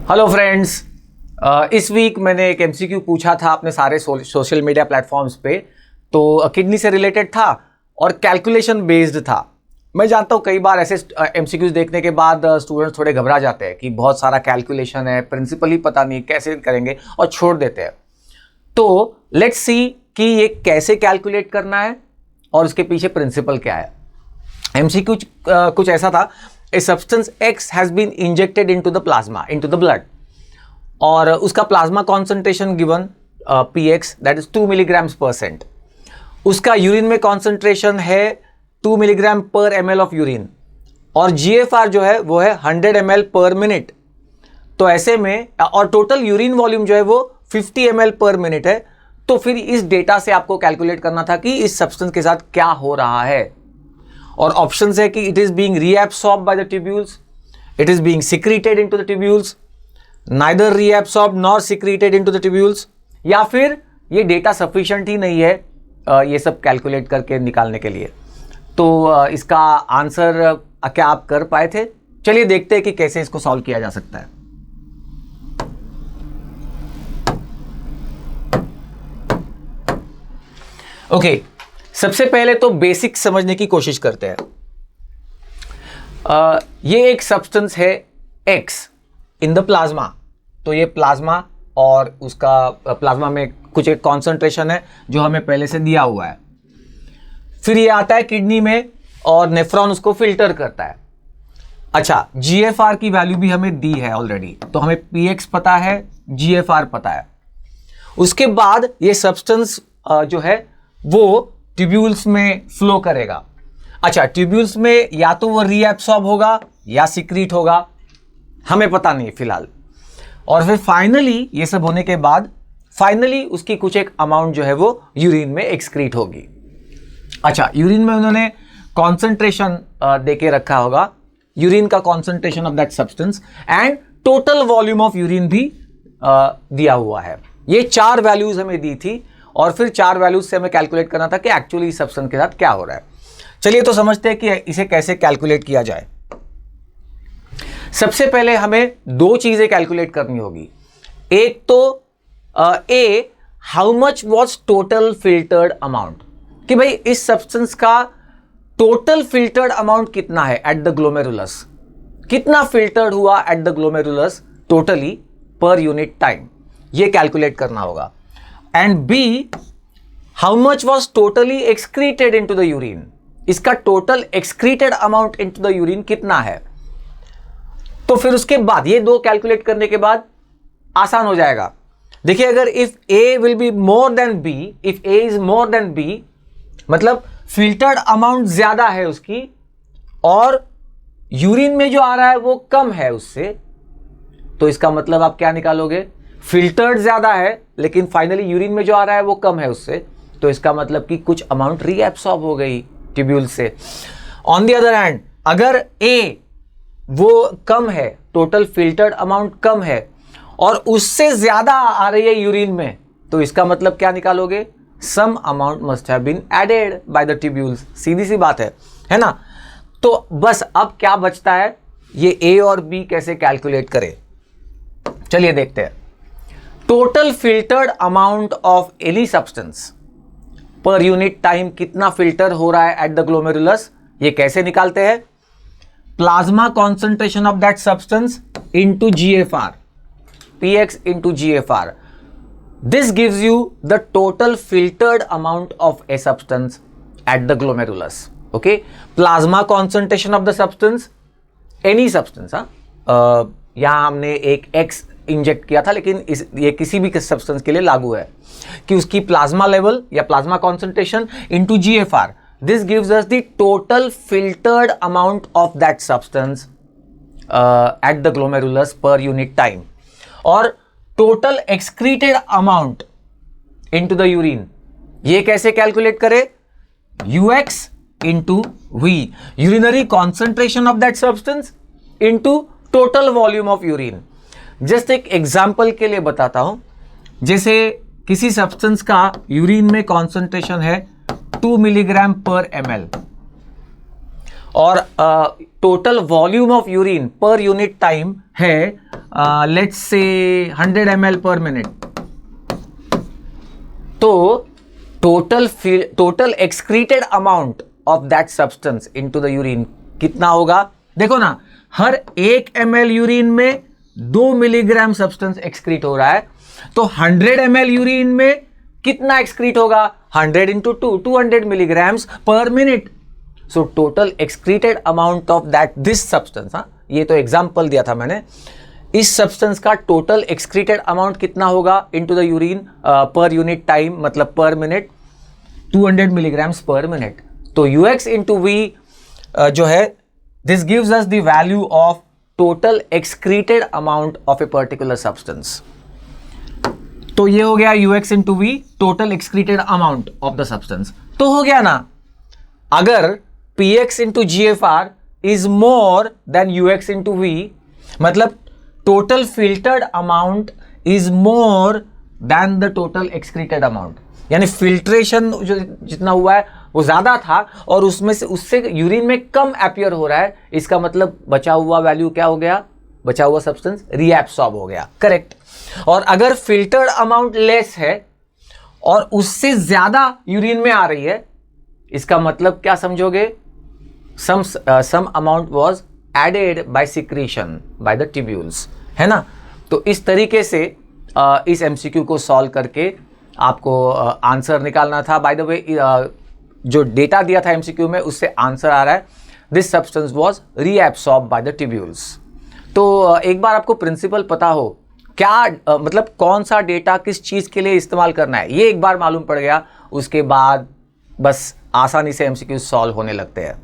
Hello friends, इस week मैंने एक एमसीक्यू पूछा था अपने सारे सोशल मीडिया प्लेटफॉर्म्स पे। तो किडनी से रिलेटेड था और कैलकुलेशन बेस्ड था। मैं जानता हूँ कई बार ऐसे एमसीक्यूज देखने के बाद स्टूडेंट्स थोड़े घबरा जाते हैं कि बहुत सारा कैलकुलेशन है, प्रिंसिपल ही पता नहीं कैसे करेंगे और छोड़ देते हैं। तो लेट्स सी कि ये कैसे कैलकुलेट करना है और उसके पीछे प्रिंसिपल क्या है। एमसीक्यू कुछ ऐसा था, a substance X has been injected into the plasma, into the blood, और उसका plasma concentration given Px that is 2 mg/cent। उसका यूरिन में कॉन्सेंट्रेशन है 2 mg/ml ऑफ यूरिन और GFR जो है वो है 100 ml/minute। तो ऐसे में और टोटल यूरिन वॉल्यूम जो है वो 50 ml/minute है। तो फिर इस डेटा से आपको कैलकुलेट करना था कि इस सब्सटेंस के साथ क्या हो रहा है। और ऑप्शंस है कि it is being reabsorbed by the tubules, it is being secreted into the tubules, neither reabsorbed nor secreted into the tubules, या फिर ये डेटा सफिशिएंट ही नहीं है ये सब कैलकुलेट करके निकालने के लिए। तो इसका आंसर क्या आप कर पाए थे? चलिए देखते हैं कि कैसे इसको सॉल्व किया जा सकता है। ओके, सबसे पहले तो बेसिक समझने की कोशिश करते हैं। ये एक सब्सटेंस है X इन द प्लाज्मा। तो ये प्लाज्मा और उसका प्लाज्मा में कुछ एक कॉन्सेंट्रेशन है जो हमें पहले से दिया हुआ है। फिर ये आता है किडनी में और नेफ्रॉन उसको फिल्टर करता है। अच्छा, GFR की वैल्यू भी हमें दी है ऑलरेडी, तो हमें Px पता है, GFR पता है। उसके बाद ये सब्सटेंस जो है वो ट्यूब्यूल्स में फ्लो करेगा। अच्छा, ट्यूब्यूल्स में या तो वो रीएब्सॉर्ब होगा या सिक्रीट होगा, हमें पता नहीं फिलहाल। और फिर फाइनली ये सब होने के बाद फाइनली उसकी कुछ एक अमाउंट जो है वो यूरिन में एक्सक्रीट होगी। अच्छा, यूरिन में उन्होंने कॉन्सेंट्रेशन देके रखा होगा, यूरिन का concentration of that substance and total volume of urine भी दिया हुआ है। ये 4 वैल्यूज हमें दी थी और फिर 4 वैल्यूज से हमें कैलकुलेट करना था कि एक्चुअली इस सब्सटेंस के साथ क्या हो रहा है। चलिए तो समझते हैं कि इसे कैसे कैलकुलेट किया जाए। सबसे पहले हमें 2 चीजें कैलकुलेट करनी होगी। एक तो how much was total filtered amount, कि भाई इस सब्सटेंस का टोटल फिल्टर्ड अमाउंट कितना है एट द ग्लोमेरुलस, कितना फिल्टर्ड हुआ at the glomerulus totally per unit time, ये कैलकुलेट करना होगा। And B, how much was totally excreted into the urine, इसका total excreted amount into the urine कितना है। तो फिर उसके बाद ये 2 कैलकुलेट करने के बाद आसान हो जाएगा। देखिए, अगर if a will be more than b, if a is more than b, मतलब फिल्टर्ड अमाउंट ज्यादा है उसकी और यूरिन में जो आ रहा है वो कम है उससे, तो इसका मतलब आप क्या निकालोगे? फिल्टर्ड ज्यादा है लेकिन फाइनली यूरिन में जो आ रहा है वो कम है उससे, तो इसका मतलब कि कुछ अमाउंट रीएब्सॉर्ब हो गई ट्यूब्यूल से। ऑन द अदर हैंड, अगर ए वो कम है, टोटल फिल्टर्ड अमाउंट कम है और उससे ज्यादा आ रही है यूरिन में, तो इसका मतलब क्या निकालोगे? Some amount must have been added by the tubules. सीधी सी बात है ना? तो बस अब क्या बचता है, ये ए और बी कैसे कैलकुलेट करें। चलिए देखते हैं। Total filtered amount of any substance पर यूनिट टाइम कितना फिल्टर हो रहा है एट द ग्लोमेरुलस, ये कैसे निकालते हैं? Plasma concentration of that substance into GFR, Px into GFR, this gives you the total filtered amount of a substance at the glomerulus. Okay, plasma concentration of the substance, any substance, यहां हमने एक X inject किया था लेकिन ये किसी भी substance के लिए लागू है कि उसकी प्लाज्मा लेवल या plasma concentration into GFR, this gives us the total filtered amount of that substance at the glomerulus per unit time. और total excreted amount into the urine, ये कैसे कैलकुलेट करें? UX into V, urinary concentration of that substance into total volume of urine. Just एक example के लिए बताता हूं, जैसे किसी सब्सटेंस का यूरिन में कॉन्सेंट्रेशन है 2 mg/ml और total volume of urine per unit time है let's say 100 ml per minute, तो total excreted amount of that substance into the urine कितना होगा? देखो ना, हर 1 ml यूरिन में 2 मिलीग्राम सब्सटेंस एक्सक्रीट हो रहा है, तो 100 ml यूरिन में कितना एक्सक्रीट होगा? 100 into 200 milligrams per minute. So total excreted amount of that this substance, ये तो एग्जाम्पल दिया था मैंने, इस सब्सटेंस का टोटल एक्सक्रीटेड अमाउंट कितना होगा into the urine per unit time, मतलब per minute 200 milligrams per minute. तो ux इंटू वी जो है, this gives us the value of total excreted amount of a particular substance. तो ये हो गया ux into V, total excreted amount of the substance. तो हो गया ना, अगर px into GFR is more than ux into V, मतलब total filtered amount is more then the total excreted amount, यानी फिल्ट्रेशन जो जितना हुआ है वो ज्यादा था और उससे यूरिन में कम अपीयर हो रहा है, इसका मतलब बचा हुआ वैल्यू क्या हो गया? बचा हुआ सब्सटेंस रीएब्सॉर्ब हो गया, करेक्ट। और अगर फिल्टर्ड अमाउंट लेस है और उससे ज्यादा यूरिन में आ रही है, इसका मतलब क्या समझोगे? Some amount was added by secretion by the tubules, है ना। तो इस तरीके से इस एमसीक्यू को सॉल्व करके आपको आंसर निकालना था। बाय द वे, जो डेटा दिया था एमसीक्यू में उससे आंसर आ रहा है, this substance was reabsorb bye the tubules. तो एक बार आपको प्रिंसिपल पता हो, क्या मतलब कौन सा डेटा किस चीज़ के लिए इस्तेमाल करना है, ये एक बार मालूम पड़ गया, उसके बाद बस आसानी से एमसीक्यू सॉल्व होने लगते हैं।